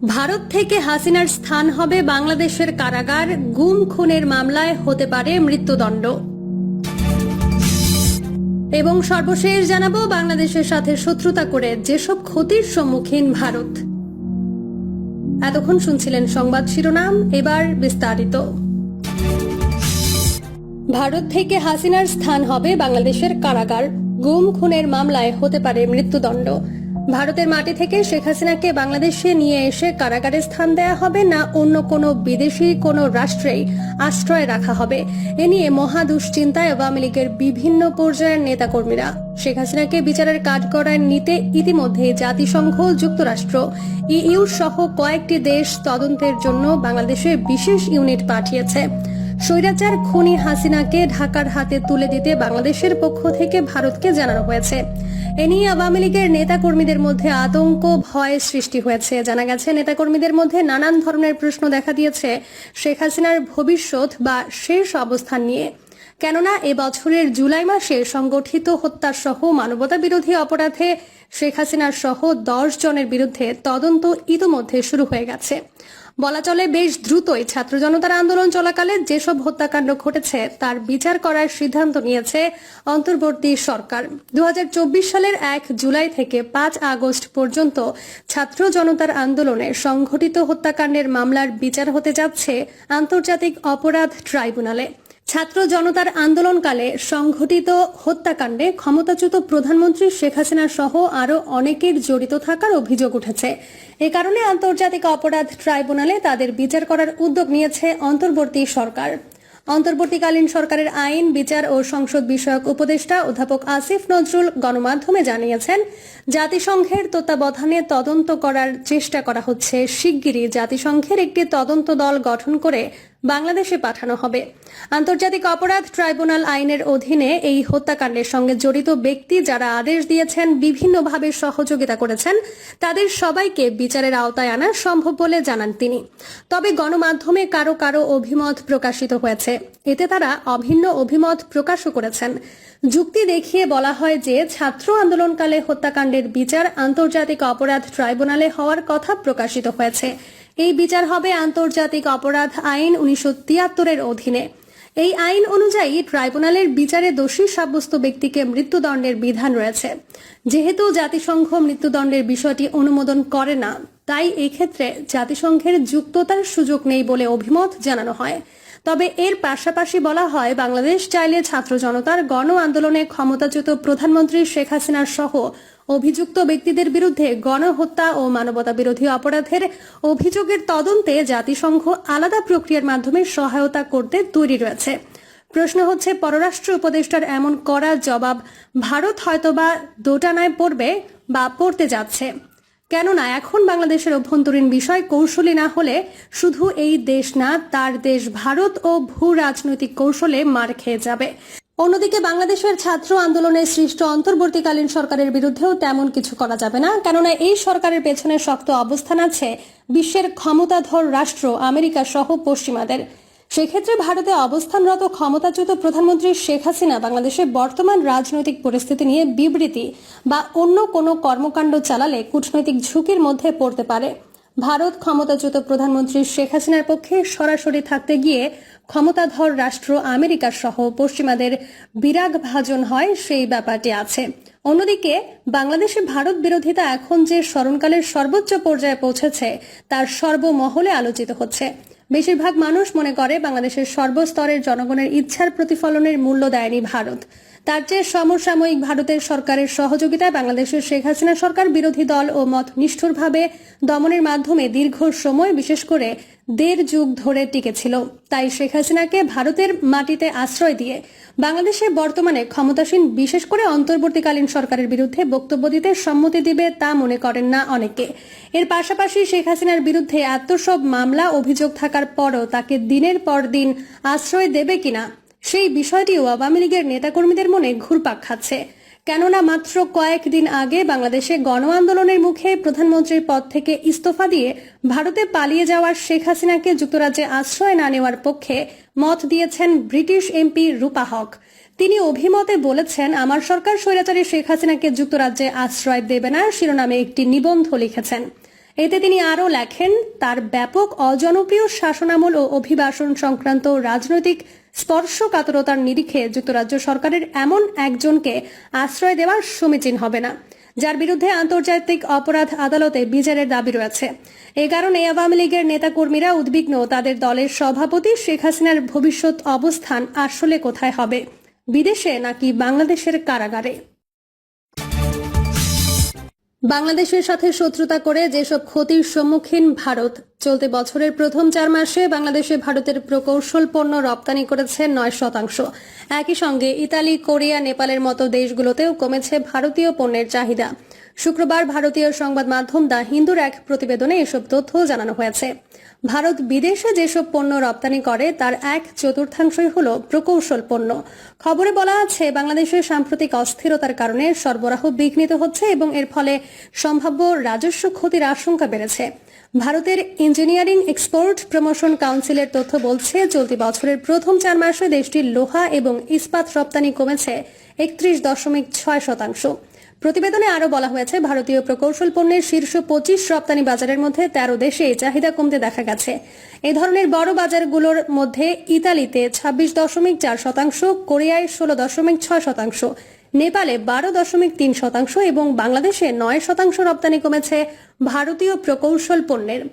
ভারত থেকে হাসিনার স্থান হবে বাংলাদেশের কারাগার, গুম খুনের মামলায় হতে পারে মৃত্যুদণ্ড। এবং সর্বশেষ জানাবো বাংলাদেশের সাথে শত্রুতা করে যেসব ক্ষতির সম্মুখীন ভারত। এতক্ষণ শুনছিলেন সংবাদ শিরোনাম, এবার বিস্তারিত। ভারত থেকে হাসিনার স্থান হবে বাংলাদেশের কারাগার, গুম খুনের মামলায় হতে পারে মৃত্যুদণ্ড। ভারতের মাটি থেকে শেখ হাসিনাকে বাংলাদেশে নিয়ে এসে কারাগারে স্থান দেয়া হবে না অন্য কোনো বিদেশি কোনো রাষ্ট্রেই আশ্রয় রাখা হবে, এ নিয়ে মহা দুশ্চিন্তায় আওয়ামী লীগের বিভিন্ন পর্যায়ের নেতাকর্মীরা। শেখ হাসিনাকে বিচারের কাঠগড়ায় নিতে ইতিমধ্যে জাতিসংঘ, যুক্তরাষ্ট্র, ইইউ সহ কয়েকটি দেশ তদন্তের জন্য বাংলাদেশে বিশেষ ইউনিট পাঠিয়েছে। স্বৈরাচার খুনি হাসিনাকে ঢাকার হাতে তুলে দিতে বাংলাদেশের পক্ষ থেকে ভারতকে জানানো হয়েছে। এ নিয়ে আওয়ামী লীগের নেতাকর্মীদের মধ্যে আতঙ্ক, ভয় সৃষ্টি হয়েছে। জানা গেছে, নেতাকর্মীদের মধ্যে নানান ধরনের প্রশ্ন দেখা দিয়েছে শেখ হাসিনার ভবিষ্যৎ বা শেষ অবস্থান নিয়ে। কেননা এবছরের জুলাই মাসে সংগঠিত হত্যাসহ মানবতা বিরোধী অপরাধে শেখ হাসিনার সহ 10 জনের বিরুদ্ধে তদন্ত ইতোমধ্যে শুরু হয়ে গেছে। বলা চলে বেশ দ্রুতই ছাত্র জনতার আন্দোলন চলাকালে যেসব হত্যাকাণ্ড ঘটেছে তার বিচার করার সিদ্ধান্ত নিয়েছে অন্তর্বর্তী সরকার। 2024 সালের 1 জুলাই থেকে 5 আগস্ট পর্যন্ত ছাত্র জনতার আন্দোলনে সংঘটিত হত্যাকাণ্ডের মামলার বিচার হতে যাচ্ছে আন্তর্জাতিক অপরাধ ট্রাইব্যুনালে। ছাত্র জনতার আন্দোলনকালে সংঘটিত হত্যাকাণ্ডে ক্ষমতাচ্যুত প্রধানমন্ত্রী শেখ হাসিনা সহ আরও অনেকের জড়িত থাকার অভিযোগ উঠেছে। এ কারণে আন্তর্জাতিক অপরাধ ট্রাইব্যুনালে তাদের বিচার করার উদ্যোগ নিয়েছে অন্তর্বর্তী সরকার। অন্তর্বর্তীকালীন সরকারের আইন, বিচার ও সংসদ বিষয়ক উপদেষ্টা অধ্যাপক আসিফ নজরুল গণমাধ্যমে জানিয়েছেন, জাতিসংঘের তত্ত্বাবধানে তদন্ত করার চেষ্টা করা হচ্ছে। শিগগিরই জাতিসংঘের একটি তদন্ত দল গঠন করে বাংলাদেশে পাঠানো হবে। আন্তর্জাতিক অপরাধ ট্রাইব্যুনাল আইনের অধীনে এই হত্যাকাণ্ডের সঙ্গে জড়িত ব্যক্তি যারা আদেশ দিয়েছেন, বিভিন্নভাবে সহযোগিতা করেছেন, তাদের সবাইকে বিচারের আওতায় আনা সম্ভব বলে জানান তিনি। তবে গণমাধ্যমে কারো কারো অভিমত প্রকাশিত হয়েছে, এতে তারা অভিন্ন অভিমত প্রকাশও করেছেন। যুক্তি দেখিয়ে বলা হয় যে ছাত্র আন্দোলনকালে হত্যাকাণ্ডের বিচার আন্তর্জাতিক অপরাধ ট্রাইব্যুনালে হওয়ার কথা প্রকাশিত হয়েছে। এই বিচার হবে আন্তর্জাতিক অপরাধ আইন 1973-এর অধীনে। এই আইন অনুযায়ী ট্রাইব্যুনালের বিচারে দোষী সাব্যস্ত ব্যক্তিকে মৃত্যুদণ্ডের বিধান রয়েছে। যেহেতু জাতিসংঘ মৃত্যুদণ্ডের বিষয়টি অনুমোদন করে না, তাই এক্ষেত্রে জাতিসংঘের যুক্ততার সুযোগ নেই বলে অভিমত জানানো হয়। তবে এর পাশাপাশি বলা হয়, বাংলাদেশ চাইলে ছাত্র জনতার গণ আন্দোলনে ক্ষমতাচ্যুত প্রধানমন্ত্রী শেখ হাসিনার সহ অভিযুক্ত ব্যক্তিদের বিরুদ্ধে গণহত্যা ও মানবতা বিরোধী অপরাধের অভিযোগের তদন্তে জাতিসংঘ আলাদা প্রক্রিয়ার মাধ্যমে সহায়তা করতে তৈরি রয়েছে। প্রশ্ন হচ্ছে, পররাষ্ট্র উপদেষ্টার এমন কড়া জবাব ভারত হয়তোবা দোটানায় পড়বে বা পড়তে যাচ্ছে। কেননা এখন বাংলাদেশের অভ্যন্তরীণ বিষয় কৌশলী না হলে শুধু এই দেশ না, তার দেশ ভারত ও ভূ রাজনৈতিক কৌশলে মার খেয়ে যাবে। অন্যদিকে বাংলাদেশের ছাত্র আন্দোলনে সৃষ্ট অন্তর্বর্তীকালীন সরকারের বিরুদ্ধেও তেমন কিছু করা যাবে না, কেননা এই সরকারের পেছনে শক্ত অবস্থান আছে বিশ্বের ক্ষমতাধর রাষ্ট্র আমেরিকা সহ পশ্চিমাদের। সেক্ষেত্রে ভারতে অবস্থানরত ক্ষমতাচ্যুত প্রধানমন্ত্রী শেখ হাসিনা বাংলাদেশে বর্তমান রাজনৈতিক পরিস্থিতি নিয়ে বিবৃতি বা অন্য কোনো কর্মকাণ্ড চালালে কূটনৈতিক ঝুঁকির মধ্যে পড়তে পারে। ভারত ক্ষমতাচ্যুত প্রধানমন্ত্রী শেখ হাসিনার পক্ষে সরাসরি থাকতে গিয়ে ক্ষমতাধর রাষ্ট্র আমেরিকা সহ পশ্চিমাদের বিরাগ ভাজন হয়, সেই ব্যাপারটি আছে। অন্যদিকে বাংলাদেশে ভারত বিরোধিতা এখন যে স্মরণকালের সর্বোচ্চ পর্যায়ে পৌঁছেছে তার সর্বমহলে আলোচিত হচ্ছে। বেশিরভাগ মানুষ মনে করে বাংলাদেশের সর্বস্তরের জনগণের ইচ্ছার প্রতিফলনের মূল্য দেয়নি ভারত। তার চেয়ে সমসাময়িক ভারতের সরকারের সহযোগিতায় বাংলাদেশের শেখ হাসিনা সরকার বিরোধী দল ও মত নিষ্ঠুরভাবে দমনের মাধ্যমে দীর্ঘ সময়, বিশেষ করে 1.5 যুগ ধরে টিকেছিল। তাই শেখ হাসিনাকে ভারতের মাটিতে আশ্রয় দিয়ে বাংলাদেশে বর্তমানে ক্ষমতাসীন, বিশেষ করে অন্তর্বর্তীকালীন সরকারের বিরুদ্ধে বক্তব্য দিতে সম্মতি দিবে তা মনে করেন না অনেকে। এর পাশাপাশি শেখ হাসিনার বিরুদ্ধে এত সব মামলা, অভিযোগ থাকার পরও তাকে দিনের পর দিন আশ্রয় দেবে কিনা সেই বিষয়টিও আওয়ামী লীগের নেতাকর্মীদের মনে ঘুরপাক খাচ্ছে। কেননা মাত্র কয়েকদিন আগে বাংলাদেশে গণ আন্দোলনের মুখে প্রধানমন্ত্রীর পদ থেকে ইস্তফা দিয়ে ভারতে পালিয়ে যাওয়ার শেখ হাসিনাকে যুক্তরাজ্যে আশ্রয় না নেওয়ার পক্ষে মত দিয়েছেন ব্রিটিশ এমপি রূপা হক। তিনি অভিমতে বলেছেন, আমার সরকার স্বৈরাচারী শেখ হাসিনাকে যুক্তরাজ্যে আশ্রয় দেবে না শিরোনামে একটি নিবন্ধ লিখেছেন। এতে তিনি আরও লেখেন, তার ব্যাপক অজনপ্রিয় শাসনামল ও অভিবাসন সংক্রান্ত রাজনৈতিক স্পর্শকাতরতার নিরিখে যুক্তরাজ্য সরকারের এমন একজনকে আশ্রয় দেওয়া সমীচীন হবে না, যার বিরুদ্ধে আন্তর্জাতিক অপরাধ আদালতে বিচারের দাবি রয়েছে। এই কারণে আওয়ামী লীগের নেতাকর্মীরা উদ্বিগ্ন, তাদের দলের সভাপতি শেখ হাসিনার ভবিষ্যৎ অবস্থান আসলে কোথায় হবে, বিদেশে নাকি বাংলাদেশের কারাগারে। বাংলাদেশের সাথে শত্রুতা করে যেসব ক্ষতির সম্মুখীন ভারত, চলতি বছরের প্রথম 4 মাসে বাংলাদেশে ভারতের প্রকৌশল পণ্য রপ্তানি করেছে 9%। একই সঙ্গে ইতালি, কোরিয়া, নেপালের মতো দেশগুলোতেও কমেছে ভারতীয় পণ্যের চাহিদা। শুক্রবার ভারতীয় সংবাদ মাধ্যম দ্য হিন্দুর এক প্রতিবেদনে এসব তথ্য জানানো হয়েছে। ভারত বিদেশে যেসব পণ্য রপ্তানি করে তার 1/4 হল প্রকৌশল পণ্য। খবরে বলা আছে, বাংলাদেশের সাম্প্রতিক অস্থিরতার কারণে সরবরাহ বিঘ্নিত হচ্ছে এবং এর ফলে সম্ভাব্য রাজস্ব ক্ষতির আশঙ্কা বেড়েছে। ভারতের ইঞ্জিনিয়ারিং এক্সপোর্ট প্রমোশন কাউন্সিলের তথ্য বলছে, চলতি বছরের প্রথম 4 মাসে দেশটির লোহা এবং ইস্পাত রপ্তানি কমেছে 31.6%। প্রতিবেদনে আরও বলা হয়েছে, ভারতীয় প্রকৌশল পণ্যের শীর্ষ 25 রপ্তানি বাজারের মধ্যে 13 দেশে চাহিদা কমতে দেখা গেছে। এই ধরনের বড় বাজারগুলোর মধ্যে ইতালিতে 26.4%, কোরিয়ায় 16.6%, নেপালে 12.3% এবং বাংলাদেশে 9% রপ্তানি কমেছে ভারতীয় প্রকৌশল পণ্যের।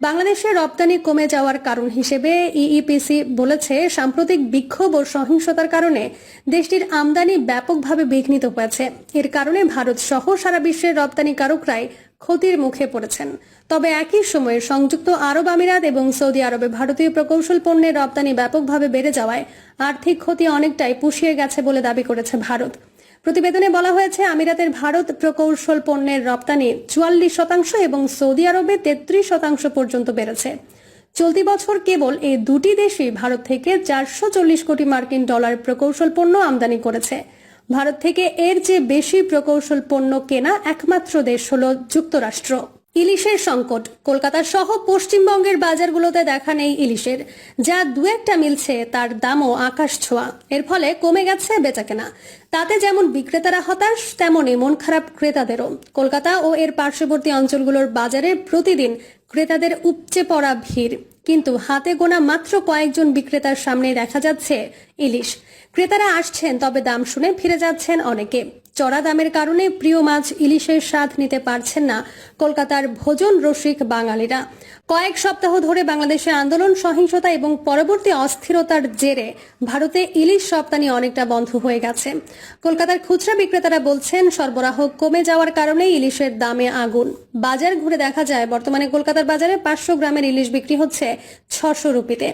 বাংলাদেশে রপ্তানি কমে যাওয়ার কারণ হিসেবে ইইপিসি বলেছে, সাম্প্রতিক বিক্ষোভ ও সহিংসতার কারণে দেশটির আমদানি ব্যাপকভাবে বিঘ্নিত হয়েছে। এর কারণে ভারত সহ সারা বিশ্বের রপ্তানিকারকরাই ক্ষতির মুখে পড়েছেন। তবে একই সময়ে সংযুক্ত আরব আমিরাত এবং সৌদি আরবে ভারতীয় প্রকৌশল পণ্যের রপ্তানি ব্যাপকভাবে বেড়ে যাওয়ায় আর্থিক ক্ষতি অনেকটাই পুষিয়ে গেছে বলে দাবি করেছে ভারত। প্রতিবেদনে বলা হয়েছে, আমিরাতের ভারত প্রকৌশল পণ্যের রপ্তানি 44% এবং সৌদি আরবে 33% পর্যন্ত বেড়েছে। চলতি বছর কেবল এই দুটি দেশই ভারত থেকে 440 কোটি মার্কিন ডলার প্রকৌশল পণ্য আমদানি করেছে। ভারত থেকে এর চেয়ে বেশি প্রকৌশল পণ্য কেনা একমাত্র দেশ হল যুক্তরাষ্ট্র। ইলিশের সংকট, কলকাতা সহ পশ্চিমবঙ্গের বাজারগুলোতে দেখা নেই ইলিশের। যা দু একটা মিলছে তার দামও আকাশ ছোঁয়া। এর ফলে কমে গেছে বেচাকেনা। তাতে যেমন বিক্রেতারা হতাশ, তেমনই মন খারাপ ক্রেতাদেরও। কলকাতা ও এর পার্শ্ববর্তী অঞ্চলগুলোর বাজারে প্রতিদিন ক্রেতাদের উপচে পড়া ভিড়, কিন্তু হাতে গোনা মাত্র কয়েকজন বিক্রেতার সামনে দেখা যাচ্ছে ইলিশ। ক্রেতারা আসছেন, তবে দাম শুনে ফিরে যাচ্ছেন অনেকে। চড়া দামের কারণে প্রিয় মাছ ইলিশের স্বাদ নিতে পারছেন না কলকাতার ভোজন রসিক বাঙালিরা। কয়েক সপ্তাহ ধরে বাংলাদেশে আন্দোলন, সহিংসতা এবং পরবর্তী অস্থিরতার জেরে ভারতে ইলিশ রপ্তানি অনেকটা বন্ধ হয়ে গেছে। কলকাতার খুচরা বিক্রেতারা বলছেন, সরবরাহ কমে যাওয়ার কারণে ইলিশের দামে আগুন। বাজার ঘুরে দেখা যায়, বর্তমানে কলকাতার বাজারে 500 গ্রামের ইলিশ বিক্রি হচ্ছে 600 রুপিতে।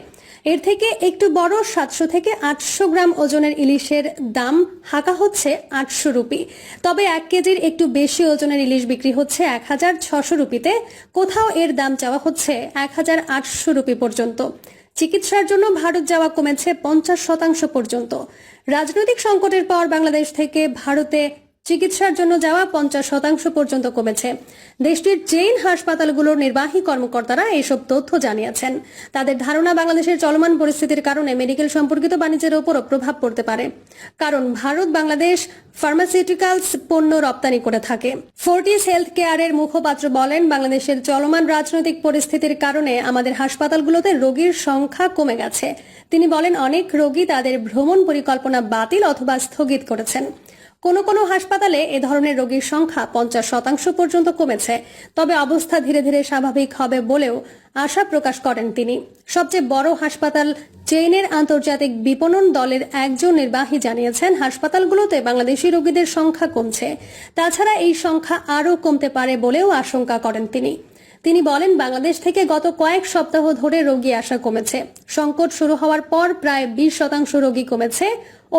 এর থেকে একটু বড় 700 থেকে 800 গ্রাম ওজনের ইলিশের দাম হাঁকা হচ্ছে 800 রুপি। তবে 1 কেজির একটু বেশি ওজনের ইলিশ বিক্রি হচ্ছে 1600 রুপিতে। কোথাও এর দাম চাওয়া হচ্ছে 1800 রুপি পর্যন্ত। চিকিৎসার জন্য ভারত যাওয়া কমেছে 50% পর্যন্ত। রাজনৈতিক সংকটের পর বাংলাদেশ থেকে ভারতে চিকিৎসার জন্য যাওয়া 50% পর্যন্ত কমেছে। দেশটির জেইন হাসপাতালগুলোর নির্বাহী কর্মকর্তারা এসব তথ্য জানিয়েছেন। তাদের ধারণা, বাংলাদেশের চলমান পরিস্থিতির কারণে মেডিকেল সম্পর্কিত বাণিজ্যের উপরও প্রভাব পড়তে পারে। কারণ ভারত বাংলাদেশ ফার্মাসিউটিক্যালস পণ্য রপ্তানি করে থাকে। ফোর্টিস হেলথ কেয়ারের মুখপাত্র বলেন, বাংলাদেশের চলমান রাজনৈতিক পরিস্থিতির কারণে আমাদের হাসপাতালগুলোতে রোগীর সংখ্যা কমে গেছে। তিনি বলেন, অনেক রোগী তাদের ভ্রমণ পরিকল্পনা বাতিল অথবা স্থগিত করেছেন। কোনো হাসপাতালে এ ধরনের রোগীর সংখ্যা 50% পর্যন্ত কমেছে। তবে অবস্থা ধীরে ধীরে স্বাভাবিক হবে বলেও আশা প্রকাশ করেন তিনি। সবচেয়ে বড় হাসপাতাল চেইনের আন্তর্জাতিক বিপণন দলের একজন নির্বাহী জানিয়েছেন, হাসপাতালগুলোতে বাংলাদেশি রোগীদের সংখ্যা কমছে। তাছাড়া এই সংখ্যা আরও কমতে পারে বলেও আশঙ্কা করেন তিনি বলেন, বাংলাদেশ থেকে গত কয়েক সপ্তাহ ধরে রোগী আসা কমেছে। সংকট শুরু হওয়ার পর প্রায় 20% রোগী কমেছে।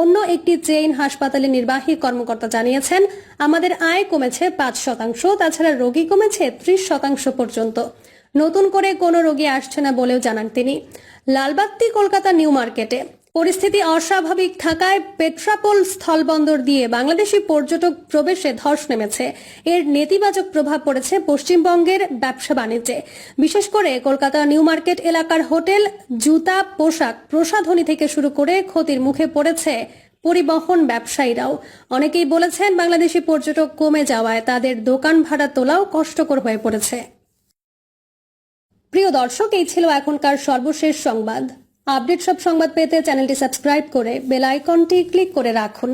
অন্য একটি চেইন হাসপাতালের নির্বাহী কর্মকর্তা জানিয়েছেন, আমাদের আয় কমেছে 5%, তাছাড়া রোগী কমেছে 30% পর্যন্ত। নতুন করে কোনো রোগী আসছে না বলেও জানান তিনি। লালবাত্তি কলকাতা নিউ মার্কেটে পরিস্থিতি অস্বাভাবিক থাকায় পেট্রাপোল স্থলবন্দর দিয়ে বাংলাদেশি পর্যটক প্রবেশে ধস নেমেছে। এর নেতিবাচক প্রভাব পড়েছে পশ্চিমবঙ্গের ব্যবসা বাণিজ্যে। বিশেষ করে কলকাতা নিউ মার্কেট এলাকার হোটেল, জুতা, পোশাক, প্রসাধনী থেকে শুরু করে ক্ষতির মুখে পড়েছে পরিবহন ব্যবসায়ীরাও। অনেকেই বলেছেন, বাংলাদেশি পর্যটক কমে যাওয়ায় তাদের দোকান ভাড়া তোলাও কষ্টকর হয়ে পড়েছে। প্রিয় দর্শক, এই ছিল এখনকার সর্বশেষ সংবাদ। আপডেট সব সংবাদ পেতে চ্যানেলটি সাবস্ক্রাইব করে বেল আইকনটি ক্লিক করে রাখুন।